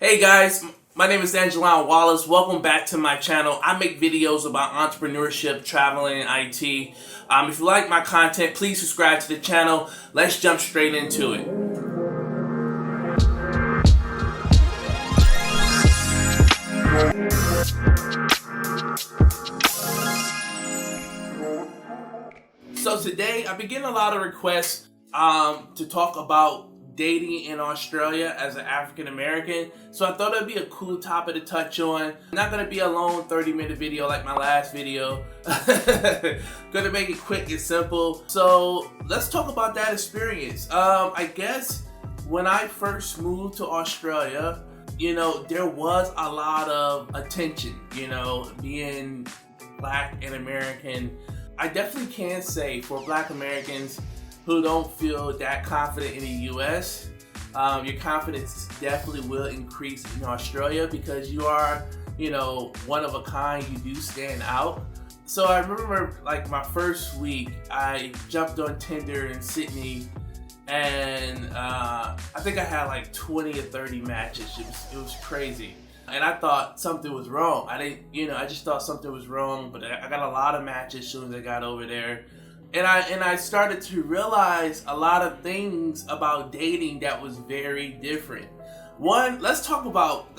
Hey guys, my name is Aijalonwallace. Welcome back to my channel. I make videos about entrepreneurship, traveling, and IT. If you like my content, please subscribe to the channel. Let's jump straight into it. So today, I've been getting a lot of requests to talk about dating in Australia as an African American. So I thought it'd be a cool topic to touch on. I'm not gonna be a long 30-minute video like my last video. Gonna make it quick and simple. So let's talk about that experience. I guess when I first moved to Australia, there was a lot of attention, being Black and American. I definitely can say for Black Americans who don't feel that confident in the US, your confidence definitely will increase in Australia because you are, one of a kind. You do stand out. So I remember like my first week, I jumped on Tinder in Sydney, and I think I had like 20 or 30 matches. It was crazy. And I thought something was wrong. I just thought something was wrong, but I got a lot of matches as soon as I got over there. And I started to realize a lot of things about dating that was very different. One, let's talk about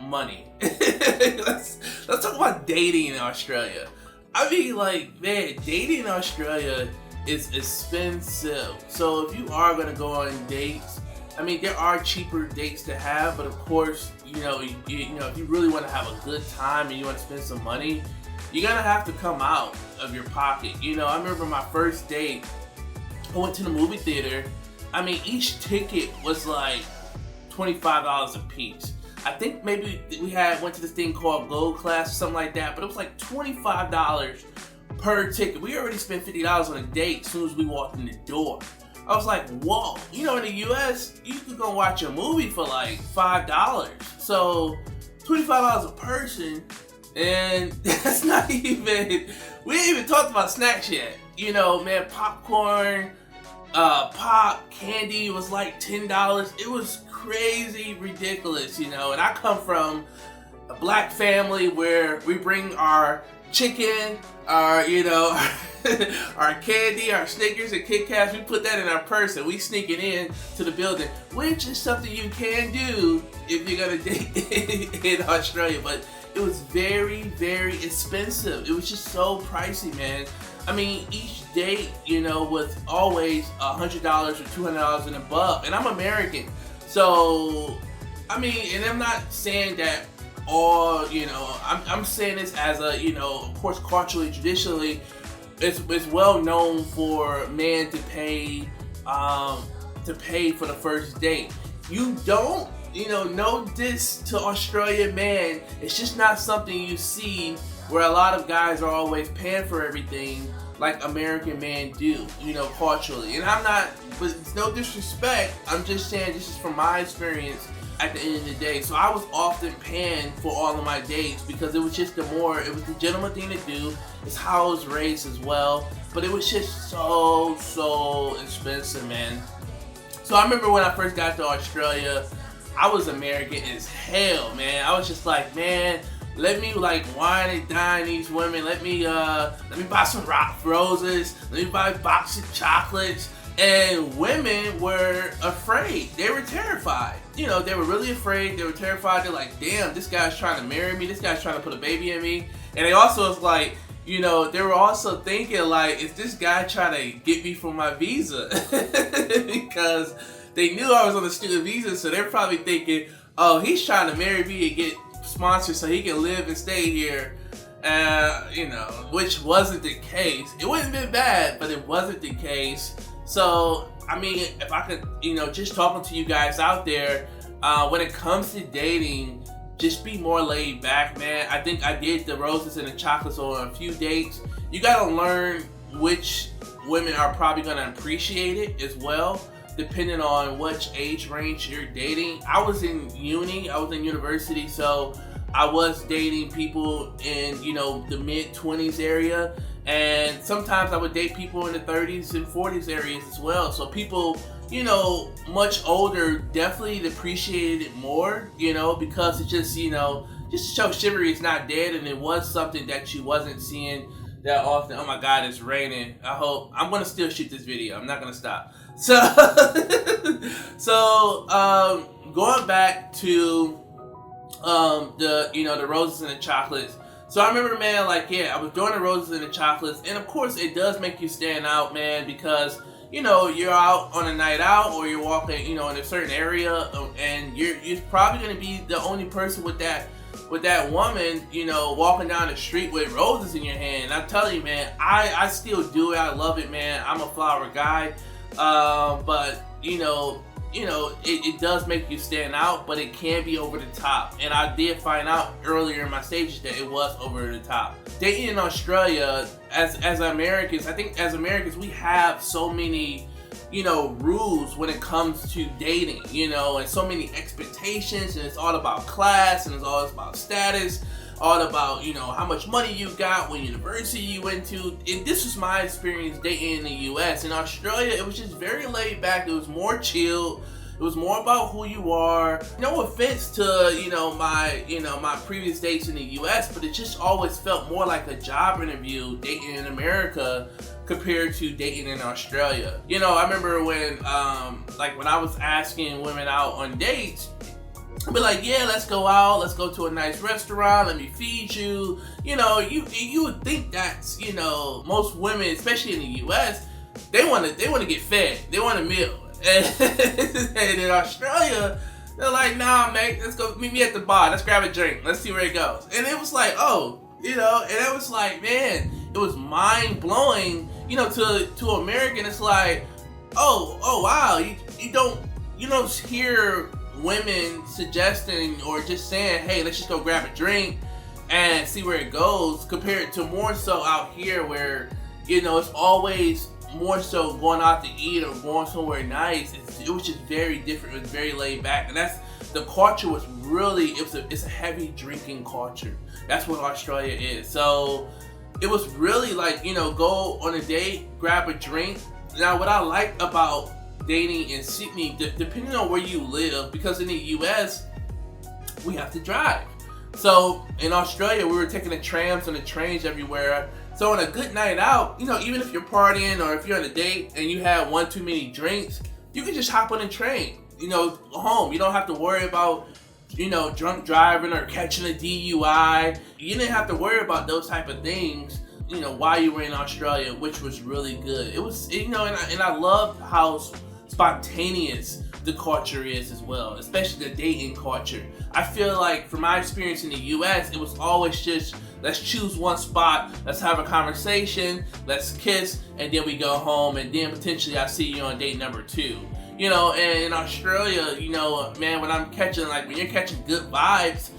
money. let's talk about dating in Australia. I mean, dating in Australia is expensive. So if you are gonna go on dates, I mean, there are cheaper dates to have, but of course, if you really want to have a good time and you want to spend some money, you're gonna have to come out of your pocket. I remember my first date, I went to the movie theater. I mean, each ticket was like $25 a piece. I think maybe we went to this thing called Gold Class or something like that, but it was like $25 per ticket. We already spent $50 on a date as soon as we walked in the door. I was like, whoa. In the US, you could go watch a movie for like $5. So $25 a person, and that's not even, we ain't even talked about snacks yet. Man, popcorn, pop, candy was like $10. It was crazy ridiculous, and I come from a Black family where we bring our chicken, our, our candy, our Snickers and Kit Kats, we put that in our purse and we sneak it in to the building, which is something you can do if you're gonna date in Australia, but it was very, very expensive. It was just so pricey, man. I mean, each date, was always $100 or $200 and above, and I'm American, so, I mean, and I'm not saying that all, I'm saying this as a, of course, culturally, traditionally, it's well known for men to pay for the first date. You don't, no diss to Australian man. It's just not something you see where a lot of guys are always paying for everything like American men do, culturally. And I'm not, but it's no disrespect. I'm just saying this is from my experience at the end of the day. So I was often paying for all of my dates because it was the gentleman thing to do. It's how I was raised as well. But it was just so expensive, man. So I remember when I first got to Australia, I was American as hell, man. I was just like, man, let me wine and dine these women. Let me buy some rock roses. Let me buy a box of chocolates. And women were afraid. They were terrified. They were really afraid. They were terrified. They're like, damn, this guy's trying to marry me. This guy's trying to put a baby in me. And they also was like, they were also thinking like, is this guy trying to get me for my visa? Because they knew I was on a student visa, so they're probably thinking, oh, he's trying to marry me and get sponsored so he can live and stay here. Which wasn't the case. It wouldn't have been bad, but it wasn't the case. So, I mean, if I could, just talking to you guys out there, when it comes to dating, just be more laid back, man. I think I did the roses and the chocolates on a few dates. You gotta learn which women are probably gonna appreciate it as well, depending on which age range you're dating. I was in university, so I was dating people in, the mid-20s area. And sometimes I would date people in the 30s and 40s areas as well. So people, much older, definitely appreciated it more, because it just, just to show chivalry is not dead, and it was something that you wasn't seeing that often. Oh my God, it's raining. I'm gonna still shoot this video. I'm not gonna stop. So, going back to the roses and the chocolates. So I remember, man, I was doing the roses and the chocolates, and of course it does make you stand out, man, because you're out on a night out, or you're walking, in a certain area, and you're probably gonna be the only person with that woman, walking down the street with roses in your hand. And I'm telling you, man, I still do it. I love it, man. I'm a flower guy, but it does make you stand out, but it can be over the top. And I did find out earlier in my stages that it was over the top. Dating in Australia, as Americans, I think as Americans, we have so many, rules when it comes to dating, and so many expectations, and it's all about class, and it's all about status, all about, how much money you got, what university you went to. And this was my experience dating in the US. In Australia, it was just very laid back. It was more chill. It was more about who you are. No offense to, my previous dates in the US, but it just always felt more like a job interview dating in America compared to dating in Australia. I remember when I was asking women out on dates, I'd be like, yeah, let's go out, let's go to a nice restaurant, let me feed you. You would think that's, most women, especially in the US, they want to get fed. They want a meal. And in Australia, they're like, nah, mate, let's go meet me at the bar. Let's grab a drink. Let's see where it goes. And it was like, and it was like, man, it was mind blowing, to American. It's like, oh wow, you don't hear women suggesting or just saying, hey, let's just go grab a drink and see where it goes, compared to more so out here where, it's always more so going out to eat or going somewhere nice. It was just very different. It was very laid back, and the culture was really, it's a heavy drinking culture. That's what Australia is. So it was really like, go on a date, grab a drink. Now, what I like about dating in Sydney, depending on where you live, because in the US, we have to drive. So in Australia, we were taking the trams and the trains everywhere. So on a good night out, even if you're partying or if you're on a date and you had one too many drinks, you can just hop on a train, home. You don't have to worry about, drunk driving or catching a DUI. You didn't have to worry about those type of things, while you were in Australia, which was really good. It was, and I love how spontaneous the culture is as well, especially the dating culture. I feel like from my experience in the US, it was always just, let's choose one spot, let's have a conversation, let's kiss, and then we go home, and then potentially I see you on date number 2. And in Australia, man, when you're catching good vibes,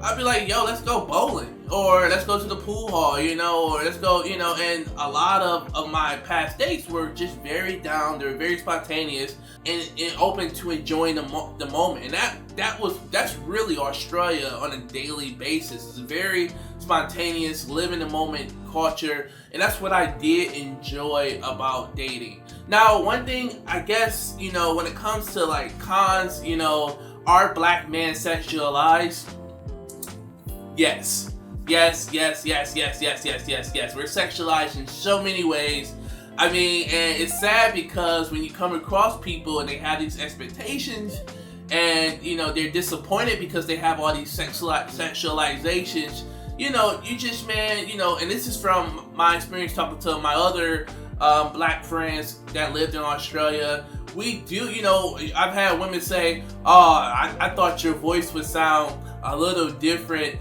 I'd be like, yo, let's go bowling, or let's go to the pool hall, or let's go, and a lot of my past dates were just very down, they were very spontaneous, and open to enjoying the moment. And that's really Australia on a daily basis. It's a very spontaneous, live in the moment culture, and that's what I did enjoy about dating. Now, one thing, I guess, when it comes to like cons, are black men sexualized? Yes. We're sexualized in so many ways. I mean, and it's sad because when you come across people and they have these expectations, and they're disappointed because they have all these sexualizations, you just, man, and this is from my experience talking to my other black friends that lived in Australia. We do, I've had women say, I thought your voice would sound a little different.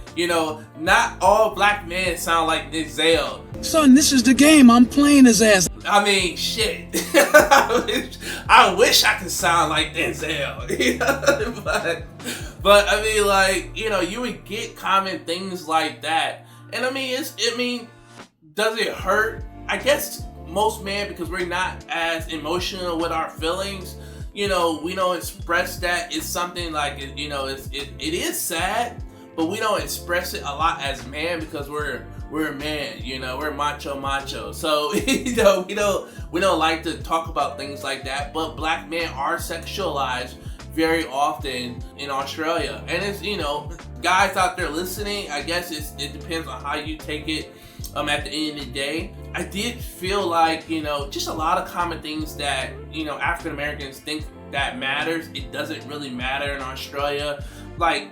Not all black men sound like Denzel. Son, this is the game. I'm playing his ass. I mean, shit. I wish I could sound like Denzel. But I mean, like, you would get common things like that. And I mean, does it hurt? I guess most men, because we're not as emotional with our feelings, we don't express that. It's something like, it is sad, but we don't express it a lot as men because we're we're a man, we're macho. So, we don't like to talk about things like that, but black men are sexualized very often in Australia. And it's, guys out there listening, I guess it depends on how you take it. At the end of the day, I did feel like, just a lot of common things that, African Americans think that matters. It doesn't really matter in Australia. Like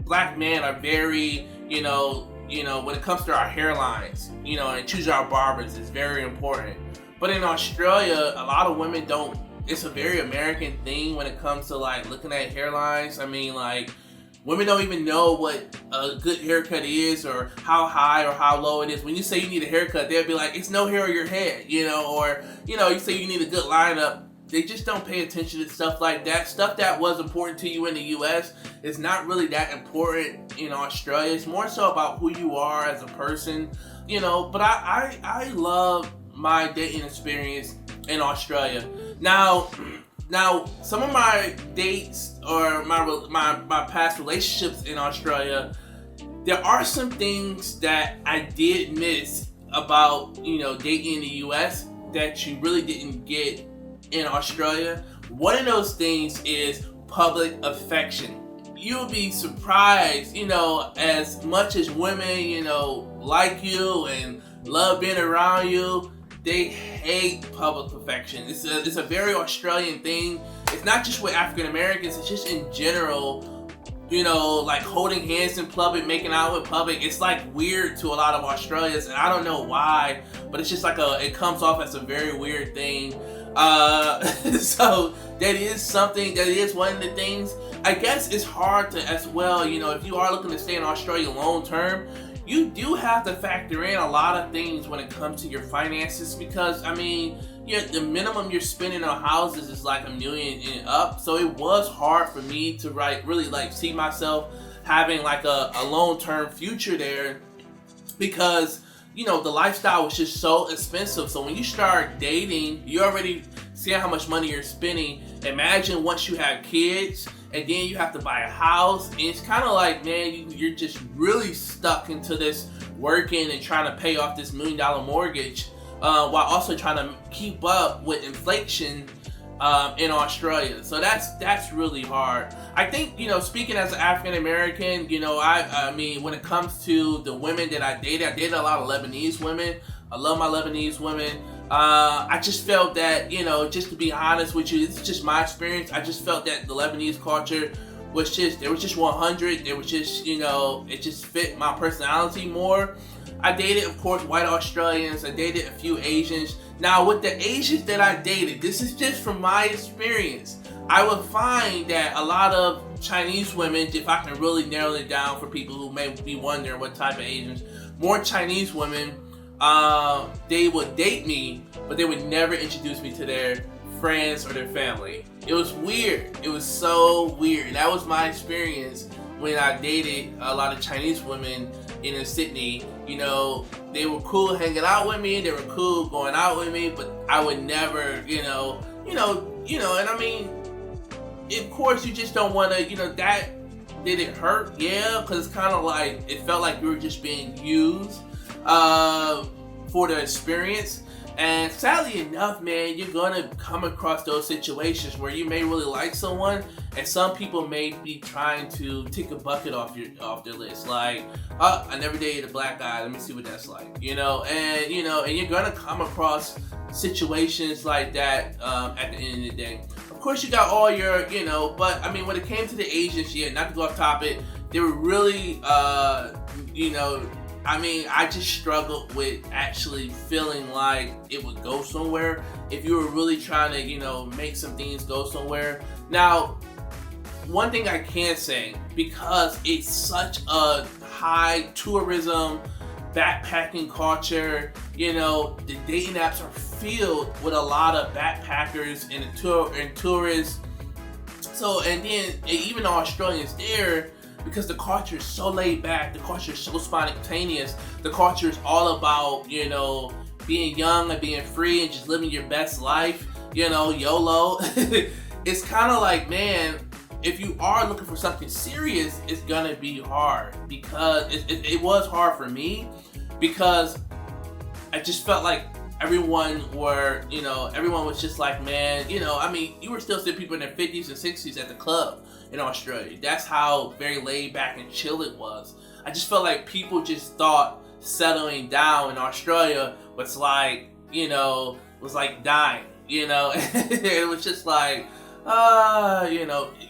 black men are very, when it comes to our hairlines, and choosing our barbers is very important. But in Australia, a lot of women don't. It's a very American thing when it comes to like looking at hairlines. I mean, like, women don't even know what a good haircut is, or how high or how low it is. When you say you need a haircut, they'll be like, it's no hair on your head, or you say you need a good lineup. They just don't pay attention to stuff like that. Stuff that was important to you in the US is not really that important in Australia. It's more so about who you are as a person, but I love my dating experience in Australia. Now, some of my dates or my past relationships in Australia, there are some things that I did miss about, dating in the US that you really didn't get in Australia. One of those things is public affection. You'll be surprised, as much as women, like you and love being around you, they hate public affection. It's a very Australian thing. It's not just with African Americans, it's just in general, like holding hands in public, making out in public. It's like weird to a lot of Australians, and I don't know why, but it's just like it comes off as a very weird thing. So that is one of the things. I guess it's hard to as well, if you are looking to stay in Australia long term, you do have to factor in a lot of things when it comes to your finances, because the minimum you're spending on houses is like $1 million and up. So it was hard for me to really see myself having like a long-term future there, because the lifestyle was just so expensive. So when you start dating, you already see how much money you're spending. Imagine once you have kids, and then you have to buy a house, and it's kind of like, man, you're just really stuck into this working and trying to pay off this $1 million mortgage, while also trying to keep up with inflation in Australia. So that's really hard. I think, speaking as an African American, I mean, when it comes to the women that I dated a lot of Lebanese women. I love my Lebanese women. I just felt that, just to be honest with you, it's just my experience. I just felt that the Lebanese culture was just 100. It was just, it just fit my personality more. I dated, of course, white Australians. I dated a few Asians. Now, with the Asians that I dated, this is just from my experience, I would find that a lot of Chinese women, if I can really narrow it down for people who may be wondering what type of Asians, more Chinese women, they would date me, but they would never introduce me to their friends or their family. It was weird. It was so weird. That was my experience when I dated a lot of Chinese women in Sydney. They were cool hanging out with me, they were cool going out with me, but I would never, and I mean, of course you just don't want to, that, did it hurt? Yeah, because it's kind of like, it felt like you were just being used for the experience. And sadly enough, man, you're gonna come across those situations where you may really like someone, and some people may be trying to take a bucket off their list. Like, I never dated a black guy. Let me see what that's like. And you're gonna come across situations like that at the end of the day. Of course, you got all your, but I mean, when it came to the Asians, not to go off topic, they were really, I just struggled with actually feeling like it would go somewhere if you were really trying to, make some things go somewhere. Now, one thing I can say, because it's such a high tourism, backpacking culture, the dating apps are filled with a lot of backpackers and tourists. So, and then even the Australians there, because the culture is so laid back, the culture is so spontaneous, the culture is all about, being young and being free and just living your best life, YOLO. It's kind of like, man, if you are looking for something serious, it's gonna be hard, because it was hard for me, because I just felt like everyone was just like, man, I mean, you were still seeing people in their 50s and 60s at the club in Australia. That's how very laid back and chill it was. I just felt like people just thought settling down in Australia was like, was like dying, It was just like,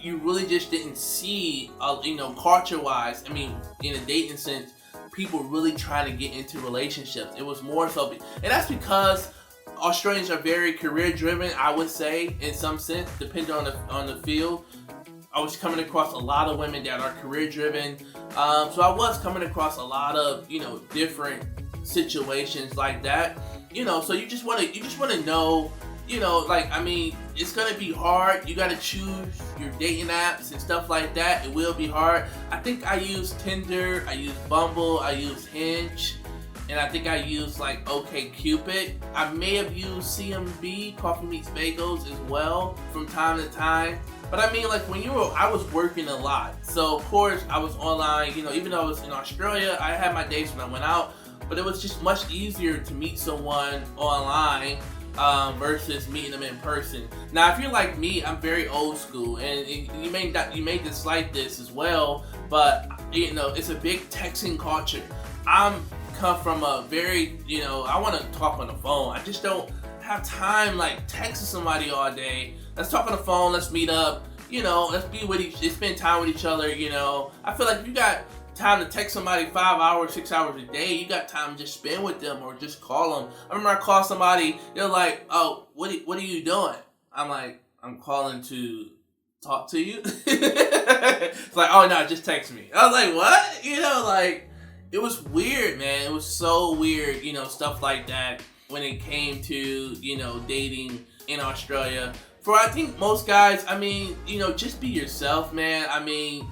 you really just didn't see, culture-wise, I mean, in a dating sense, people really trying to get into relationships. It was more so, and that's because Australians are very career-driven, I would say, in some sense, depending on the field. I was coming across a lot of women that are career-driven, so I was coming across a lot of, different situations like that, so you just want to know, I mean, it's gonna be hard. You gotta choose your dating apps and stuff like that. It will be hard. I think I use Tinder, I use Bumble, I use Hinge, and I think I use like OkCupid. I may have used CMB, Coffee Meets Bagels, as well from time to time. But I mean, like I was working a lot, so of course I was online. Even though I was in Australia, I had my days when I went out, but it was just much easier to meet someone online versus meeting them in person. Now, if you're like me, I'm very old school, and you may dislike this as well, but it's a big texting culture. I'm come from a very, I want to talk on the phone. I just don't have time like texting somebody all day. Let's talk on the phone. Let's meet up. Let's be with spend time with each other. I feel like if you got time to text somebody 5 hours, 6 hours a day, you got time to just spend with them or just call them. I remember I called somebody, they're like, oh, what are you doing? I'm like, I'm calling to talk to you. It's like, oh no, just text me. I was like, what? It was weird, man. It was so weird, stuff like that when it came to, dating in Australia. For I think most guys, I mean, just be yourself, man. I mean,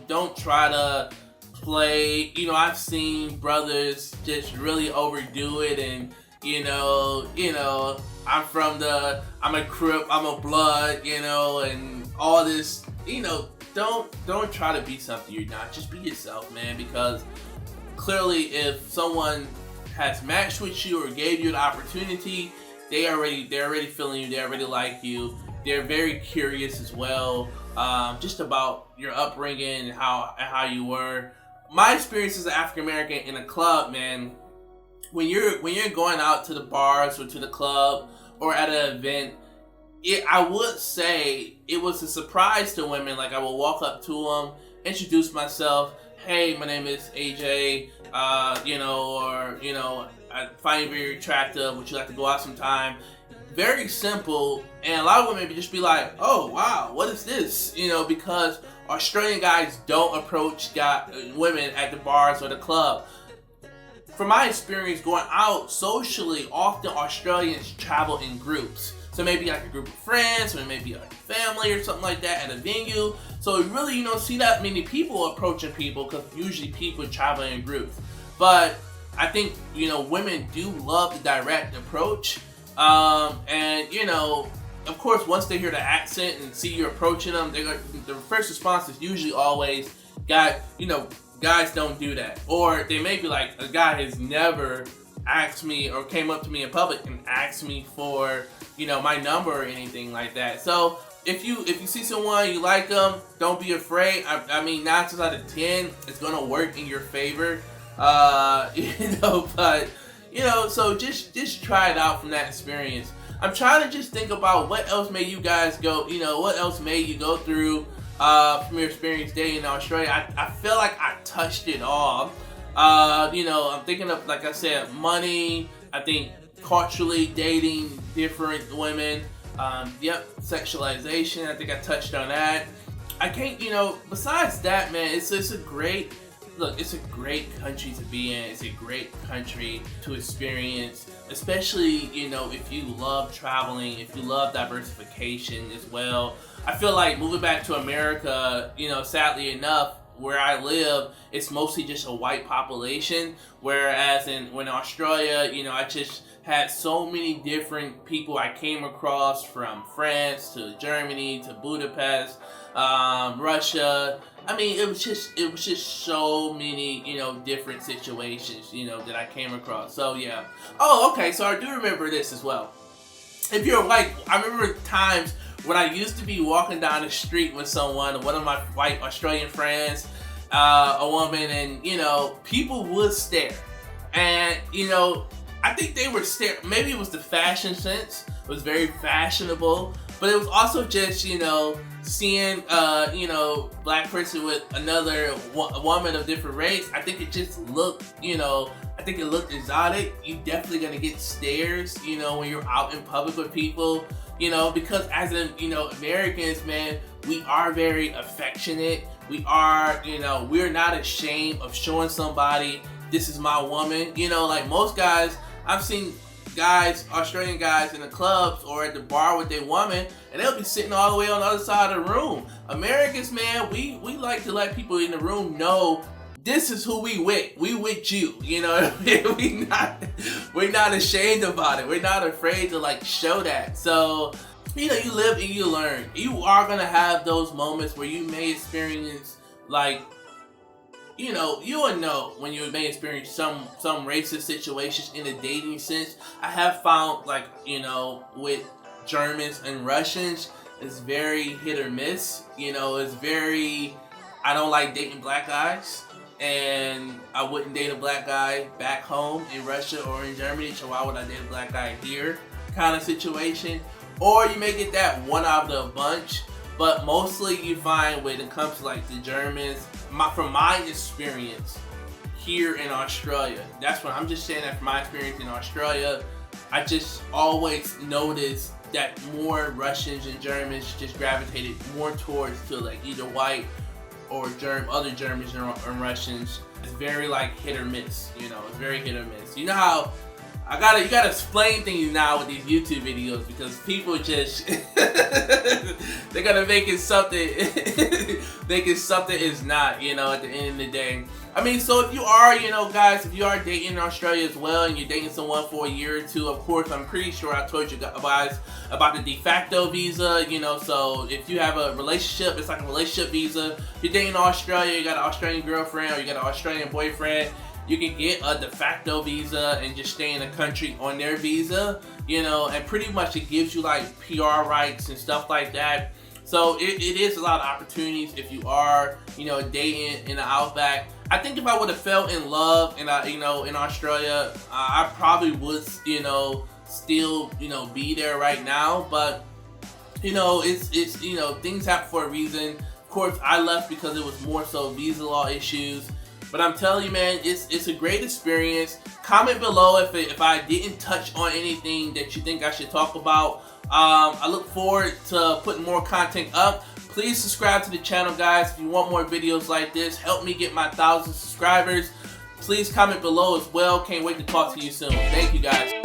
don't try to play. I've seen brothers just really overdo it, and I'm a Crip, I'm a Blood, and all this. Don't try to be something you're not. Just be yourself, man. Because clearly, if someone has matched with you or gave you an opportunity, they're already feeling you. They already like you. They're very curious as well, just about your upbringing and how you were. My experience as an African American in a club, man. When you're going out to the bars or to the club or at an event, I would say it was a surprise to women. Like, I would walk up to them, introduce myself. Hey, my name is AJ. I find you very attractive. Would you like to go out sometime? Very simple. And a lot of women would just be like, oh, wow, what is this? Because Australian guys don't approach women at the bars or the club. From my experience going out socially, often Australians travel in groups. So maybe like a group of friends, or maybe like a family or something like that at a venue. So really, you don't see that many people approaching people, because usually people travel in groups. But I think, women do love the direct approach. And, of course, once they hear the accent and see you approaching them, the first response is usually always, guys don't do that. Or they may be like, a guy has never asked me or came up to me in public and asked me for, my number or anything like that. So if you see someone, you like them, don't be afraid. I mean, 9 times out of 10, it's going to work in your favor. So just try it out from that experience. I'm trying to just think about what else made you guys go, what else made you go through from your experience dating in Australia. I feel like I touched it all. I'm thinking of, like I said, money. I think culturally dating different women. Sexualization. I think I touched on that. I can't, besides that, man, it's a great country to be in. It's a great country to experience, especially, if you love traveling, if you love diversification as well. I feel like moving back to America, sadly enough, where I live, it's mostly just a white population. Whereas when Australia, you know, I just had so many different people I came across, from France to Germany to Budapest, Russia. I mean, it was just so many, you know, different situations, you know, that I came across. So yeah. Oh, okay. So I do remember this as well. If you're white, I remember times when I used to be walking down the street with someone, one of my white Australian friends, a woman, and you know, people would stare, and you know, I think they were staring. Maybe it was the fashion sense; it was very fashionable, but it was also just, you know, seeing you know, black person with another woman of different race. I think it just looked, you know, I think it looked exotic. You definitely gonna get stares, you know, when you're out in public with people, you know, because as you know, Americans, man, we are very affectionate. We are, you know, we're not ashamed of showing somebody, this is my woman. You know, like most guys, I've seen guys, Australian guys in the clubs or at the bar with their woman, and they'll be sitting all the way on the other side of the room. Americans, man, we like to let people in the room know this is who we with. We with you. You know, we're not ashamed about it. We're not afraid to like show that. So, you know, you live and you learn. You are gonna have those moments where you may experience, like, you know, you will know when you may experience some racist situations in a dating sense. I have found, like, you know, with Germans and Russians, it's very hit or miss. You know, it's very, I don't like dating black guys, and I wouldn't date a black guy back home in Russia or in Germany, so why would I date a black guy here kind of situation. Or you may get that one out of the bunch, but mostly you find when it comes to like the Germans, from my experience here in Australia, that's what I'm just saying, that from my experience in Australia, I just always noticed that more Russians and Germans just gravitated more towards to like either white or other Germans and Russians. It's very like hit or miss, you know, it's very hit or miss. You know how you gotta explain things now with these YouTube videos, because people just they're gonna make it something something is not, you know, at the end of the day. I mean, so if you are, you know, guys, if you are dating in Australia as well, and you're dating someone for a year or two, of course, I'm pretty sure I told you guys about the de facto visa, you know. So if you have a relationship, it's like a relationship visa. If you're dating in Australia, you got an Australian girlfriend or you got an Australian boyfriend, you can get a de facto visa and just stay in the country on their visa, you know, and pretty much it gives you like PR rights and stuff like that. So it is a lot of opportunities if you are, you know, dating in the outback. I think if I would have fell in love in you know, in Australia, I probably would, you know, still, you know, be there right now. But you know, it's you know, things happen for a reason. Of course, I left because it was more so visa law issues. But I'm telling you, man, it's a great experience. Comment below if I didn't touch on anything that you think I should talk about. I look forward to putting more content up. Please subscribe to the channel, guys, if you want more videos like this. Help me get my 1,000 subscribers. Please comment below as well. Can't wait to talk to you soon. Thank you, guys.